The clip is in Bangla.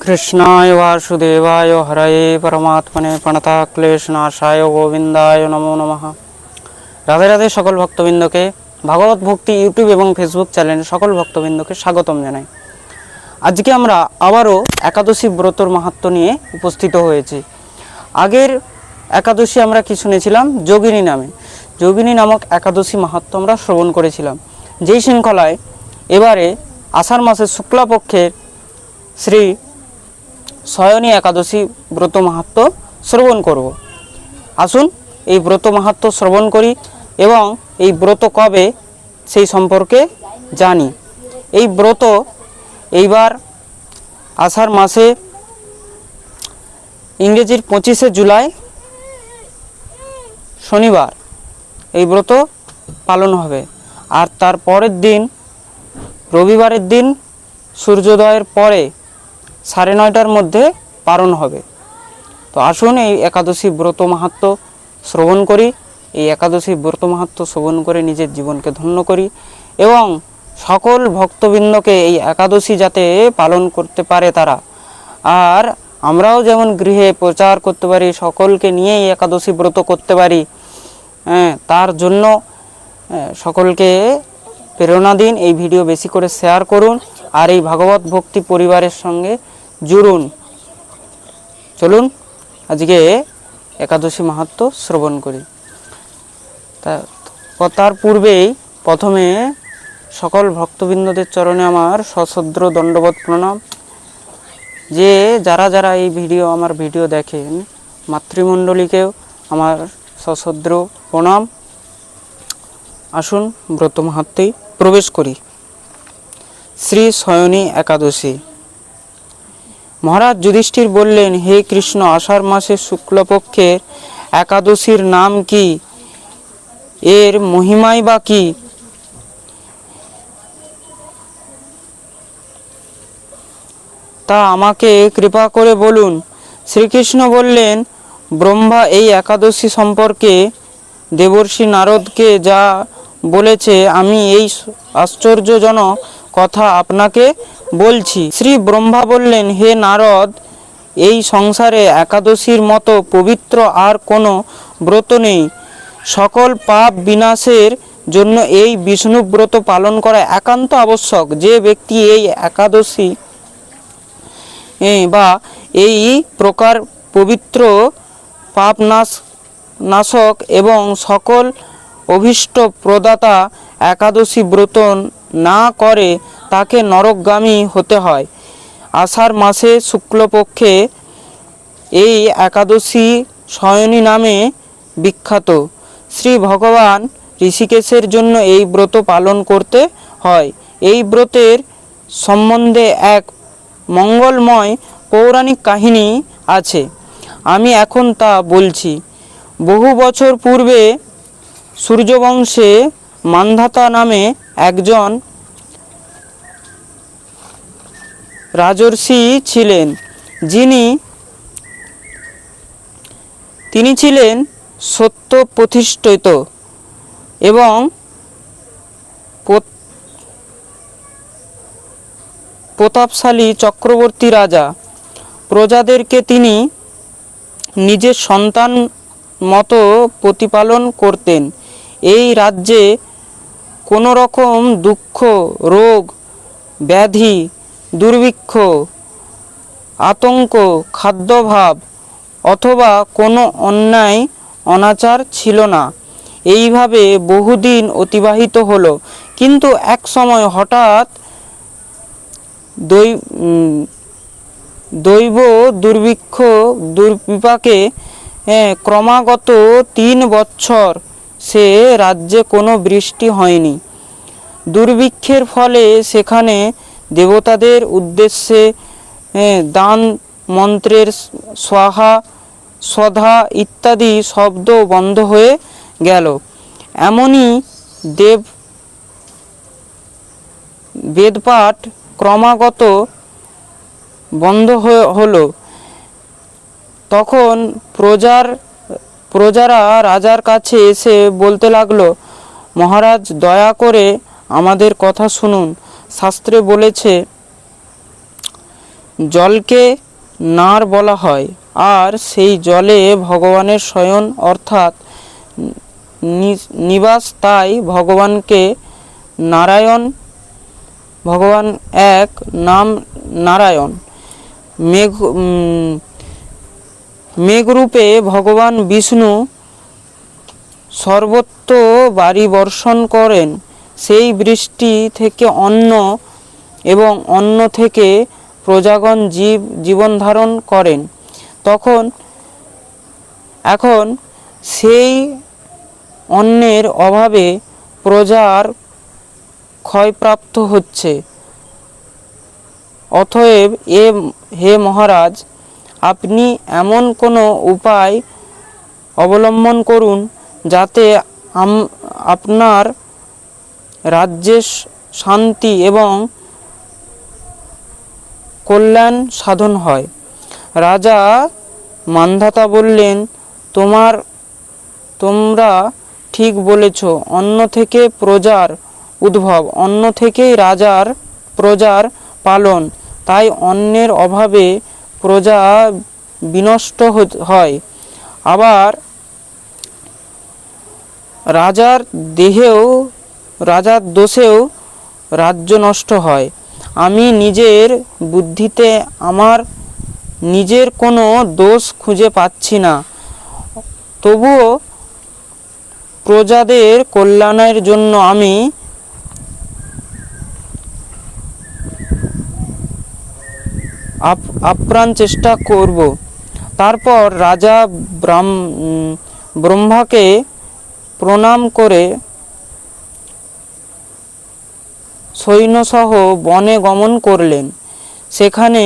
कृष्णाय वासुदेवाय हरये परमात्मने प्रणतक्लेशनाशाय गोविंदाय नमो नमः। राधे राधे सकल भक्तबिंदके भागवत भक्ति यूट्यूब एवं फेसबुक चैनल सकल भक्तबिंदके स्वागतम জানাই। আজকে আমরা আবারও একাদশী ব্রতর মাহাত্ম্য নিয়ে উপস্থিত হয়েছি। আগের একাদশী আমরা কি শুনেছিলাম? যোগিনী নামে, যোগিনী নামক একাদশী মাহাত্ম্য আমরা শ্রবণ করেছিলাম। যেই শৃঙ্খলায় এবারে আষাঢ় মাসের শুক্লাপক্ষের শ্রী শয়নী একাদশী ব্রত মাহাত্ম্য শ্রবণ করব। আসুন এই ব্রত মাহাত্ম্য শ্রবণ করি এবং এই ব্রত কবে সেই সম্পর্কে জানি। এই ব্রত এইবার আষাঢ় মাসে ইংরেজির 25শে জুলাই শনিবার এই ব্রত পালন হবে, আর তার পরের দিন রবিবারের দিন সূর্যোদয়ের পরে 9:30টার মধ্যে পালন হবে। তো আসুন এই একাদশী ব্রত মাহাত্ম্য শ্রবণ করি। এই একাদশী ব্রত মাহাত্ম্য শ্রবণ করে নিজের জীবনকে ধন্য করি এবং সকল ভক্তবৃন্দকে এই একাদশী যাতে পালন করতে পারে তারা, আর আমরাও যেমন গৃহে প্রচার করতে পারি, সকলকে নিয়ে এই একাদশী ব্রত করতে পারি, তার জন্য সকলকে প্রেরণা দিন। এই ভিডিও বেশি করে শেয়ার করুন আর এই ভাগবত ভক্তি পরিবারের সঙ্গে জুড়ুন। চলুন আজকে একাদশী মাহাত্ম্য শ্রবণ করি। তার পূর্বেই প্রথমে সকল ভক্তবৃন্দদের চরণে আমার সশ্রদ্ধ দণ্ডবত প্রণাম। যে যারা যারা এই ভিডিও আমার ভিডিও দেখেন মাতৃমণ্ডলীকেও আমার সশ্রদ্ধ প্রণাম। আসুন ব্রত মাহাত্ম্যে প্রবেশ করি। শ্রী শয়নী একাদশী। মহারাজ যুধিষ্ঠির বললেন, হে কৃষ্ণ, আষাঢ় মাসের শুক্লপক্ষের একাদশীর নাম কি? এর মহিমাই বা কি? তা আমাকে কৃপা করে বলুন। শ্রীকৃষ্ণ বললেন, ব্রহ্মা এই একাদশী সম্পর্কে দেবর্ষি নারদকে যা বলেছে আমি এই আশ্চর্যজনক কথা আপনাকে বলছি। শ্রী ব্রহ্মা বললেন, হে নারদ, এই সংসারে একাদশীর মতো পবিত্র আর কোনো ব্রত নেই। সকল পাপ বিনাশের জন্য এই বিষ্ণু ব্রত পালন করা একান্ত আবশ্যক। যে ব্যক্তি এই একাদশী বা এই প্রকার পবিত্র পাপ নাশক এবং সকল অভীষ্ট প্রদাতা একাদশী ব্রত না করে তাকে নরকগামী হতে হয়। আষাঢ় মাসে শুক্লপক্ষে এই একাদশী শয়নী নামে বিখ্যাত। শ্রী ভগবান ঋষিকেশের জন্য এই ব্রত পালন করতে হয়। এই ব্রতের সম্বন্ধে এক মঙ্গলময় পৌরাণিক কাহিনী আছে, আমি এখন তা বলছি। বহু বছর পূর্বে সূর্যবংশে মান্ধাতা নামে একজন রাজর্ষি ছিলেন। তিনি ছিলেন সত্য প্রতিষ্ঠিত এবং প্রতাপশালী চক্রবর্তী রাজা। প্রজাদেরকে তিনি নিজের সন্তান মতো প্রতিপালন করতেন। এই রাজ্যে কোনো রকম দুঃখ, রোগ, ব্যাধি, দুর্ভিক্ষ, আতঙ্ক, খাদ্যাভাব অথবা কোনো অন্যায় অনাচার ছিল না। এইভাবে বহুদিন অতিবাহিত হলো। কিন্তু এক সময় হঠাৎ দৈব দুর্ভিক্ষ দুর্বিপাকে ক্রমাগত 3 বছর সে রাজ্যে কোনো বৃষ্টি হয়নি। দুর্ভিক্ষের ফলে সেখানে দেবতাদের উদ্দেশ্যে দান মন্ত্রের স্বাহা স্বধা ইত্যাদি শব্দ বন্ধ হয়ে গেল। এমনই বেদপাঠ ক্রমাগত বন্ধ হলো। তখন প্রজারা রাজার কাছে এসে বলতে লাগলো, মহারাজ, দয়া করে আমাদের কথা শুনুন। শাস্ত্রে বলেছে জলকে নার বলা হয়, আর সেই জলে ভগবানের শয়ন অর্থাৎ নিবাস। তাই ভগবানকে নারায়ণ, ভগবান এক, নাম নারায়ণ। মেঘরূপে ভগবান বিষ্ণু সর্বত্র বারি বর্ষণ করেন। সেই বৃষ্টি থেকে অন্ন এবং অন্ন থেকে প্রজাগণ জীবন ধারণ করেন। এখন সেই অন্নের অভাবে প্রজার ক্ষয়প্রাপ্ত হচ্ছে। অতএব হে মহারাজ, আপনি এমন কোনো উপায় অবলম্বন করুন যাতে আপনার রাজ্যে শান্তি এবং কল্যাণ সাধন হয়। রাজা মান্ধাতা বললেন, তোমরা ঠিক বলেছ। অন্ন থেকে প্রজার উদ্ভব, অন্ন থেকেই প্রজার পালন। তাই অন্নের অভাবে প্রজা বিনষ্ট হয়। আবার রাজার দোষেও রাজ্য নষ্ট হয়। আমি নিজের বুদ্ধিতে আমার নিজের কোনো দোষ খুঁজে পাচ্ছি না, তবুও প্রজাদের কল্যাণের জন্য আমি আপ্রাণ চেষ্টা করব। তারপর রাজা ব্রহ্মাকে প্রণাম করে সৈন্যসহ বনে গমন করলেন। সেখানে